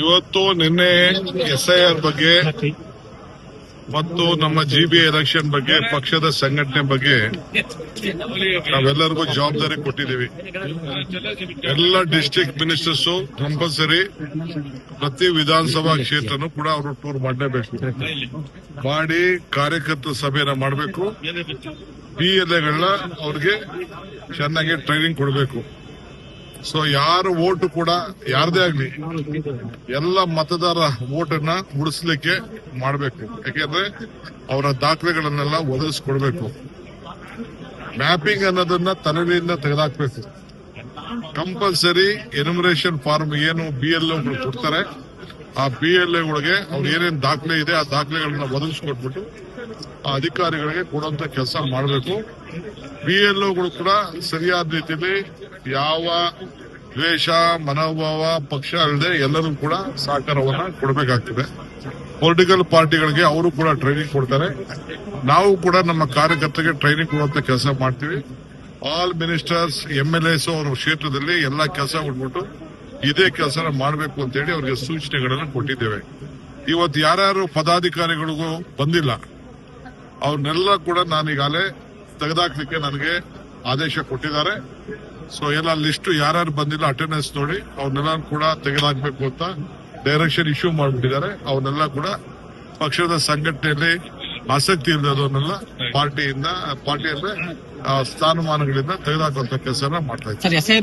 ಇವತ್ತು ನಿನ್ನೆ SIR ಬಗ್ಗೆ ಮತ್ತು ನಮ್ಮ GBA ಎಲೆಕ್ಷನ್ ಬಗ್ಗೆ ಪಕ್ಷದ ಸಂಘಟನೆ ಬಗ್ಗೆ ನಾವೆಲ್ಲರಿಗೂ ಜವಾಬ್ದಾರಿ ಕೊಟ್ಟಿದ್ದೀವಿ. ಎಲ್ಲ ಡಿಸ್ಟ್ರಿಕ್ಟ್ ಮಿನಿಸ್ಟರ್ಸ್ ಕಂಪಲ್ಸರಿ ಪ್ರತಿ ವಿಧಾನಸಭಾ ಕ್ಷೇತ್ರನೂ ಕೂಡ ಅವರು ಟೂರ್ ಮಾಡಲೇಬೇಕು. ಮಾಡಿ ಕಾರ್ಯಕರ್ತರ ಸಭೆಯನ್ನ ಮಾಡಬೇಕು. PLAಗಳನ್ನ ಅವ್ರಿಗೆ ಚೆನ್ನಾಗಿ ಟ್ರೈನಿಂಗ್ ಕೊಡಬೇಕು. ಸೊ ಯಾರ ಓಟು ಕೂಡ ಯಾರದೇ ಆಗ್ಲಿ ಎಲ್ಲ ಮತದಾರ ಓಟನ್ನ ಉಳಿಸ್ಲಿಕ್ಕೆ ಮಾಡಬೇಕು. ಯಾಕೆಂದ್ರೆ ಅವರ ದಾಖಲೆಗಳನ್ನೆಲ್ಲ ಒದಗಿಸ್ಕೊಡ್ಬೇಕು. ಮ್ಯಾಪಿಂಗ್ ಅನ್ನೋದನ್ನ ತಲೆಯಿಂದ ತೆಗೆದಾಕ್ಬೇಕು. ಕಂಪಲ್ಸರಿ ಎನ್ಯುಮರೇಷನ್ ಫಾರ್ಮ್ ಏನು BLOಗಳು ಕೊಡ್ತಾರೆ, ಆ BLOಗಳಿಗೆ ಅವ್ರು ಏನೇನು ದಾಖಲೆ ಇದೆ ಆ ದಾಖಲೆಗಳನ್ನ ಒದಗಿಸ್ಕೊಟ್ಬಿಟ್ಟು ಆ ಅಧಿಕಾರಿಗಳಿಗೆ ಕೊಡುವಂತ ಕೆಲಸ ಮಾಡಬೇಕು. BLOಗಳು ಕೂಡ ಸರಿಯಾದ ರೀತಿಯಲ್ಲಿ ಯಾವ ದ್ವೇಷ ಮನೋಭಾವ ಪಕ್ಷ ಅಲ್ಲದೆ ಎಲ್ಲರೂ ಕೂಡ ಸಹಕಾರವನ್ನ ಕೊಡಬೇಕಾಗ್ತದೆ. ಪೊಲಿಟಿಕಲ್ ಪಾರ್ಟಿಗಳಿಗೆ ಅವರು ಕೂಡ ಟ್ರೈನಿಂಗ್ ಕೊಡ್ತಾರೆ. ನಾವು ಕೂಡ ನಮ್ಮ ಕಾರ್ಯಕರ್ತರಿಗೆ ಟ್ರೈನಿಂಗ್ ಕೊಡುವಂತ ಕೆಲಸ ಮಾಡ್ತೀವಿ. ಆಲ್ ಮಿನಿಸ್ಟರ್ಸ್ MLAs ಅವರ ಕ್ಷೇತ್ರದಲ್ಲಿ ಎಲ್ಲಾ ಕೆಲಸ ಕೊಟ್ಬಿಟ್ಟು ಇದೇ ಕೆಲಸ ಮಾಡಬೇಕು ಅಂತ ಹೇಳಿ ಅವರಿಗೆ ಸೂಚನೆಗಳನ್ನು ಕೊಟ್ಟಿದ್ದೇವೆ. ಇವತ್ತು ಯಾರ್ಯಾರು ಪದಾಧಿಕಾರಿಗಳಿಗೂ ಬಂದಿಲ್ಲ ಅವ್ರನ್ನೆಲ್ಲ ಕೂಡ ನಾನೀಗಾಗಲೇ ತೆಗೆದಾಕ್ಲಿಕ್ಕೆ ನನಗೆ ಆದೇಶ ಕೊಟ್ಟಿದ್ದಾರೆ. ಸೊ ಎಲ್ಲ ಲಿಸ್ಟ್ ಯಾರ್ಯಾರು ಬಂದಿಲ್ಲ ಅಟೆಂಡೆನ್ಸ್ ನೋಡಿ ಅವ್ರನ್ನೆಲ್ಲ ಕೂಡ ತೆಗೆದಾಕ್ಬೇಕು ಅಂತ ಡೈರೆಕ್ಷನ್ ಇಶ್ಯೂ ಮಾಡಿಬಿಟ್ಟಿದ್ದಾರೆ. ಅವನ್ನೆಲ್ಲ ಕೂಡ ಪಕ್ಷದ ಸಂಘಟನೆಯಲ್ಲಿ ಆಸಕ್ತಿ ಇಲ್ಲದವನ್ನೆಲ್ಲ ಪಾರ್ಟಿ ಅಂದ್ರೆ ಸ್ಥಾನಮಾನಗಳಿಂದ ತೆಗೆದಾಕುವಂತ ಕೆಲಸ ಮಾಡ್ತಾ ಇದ್ದಾರೆ.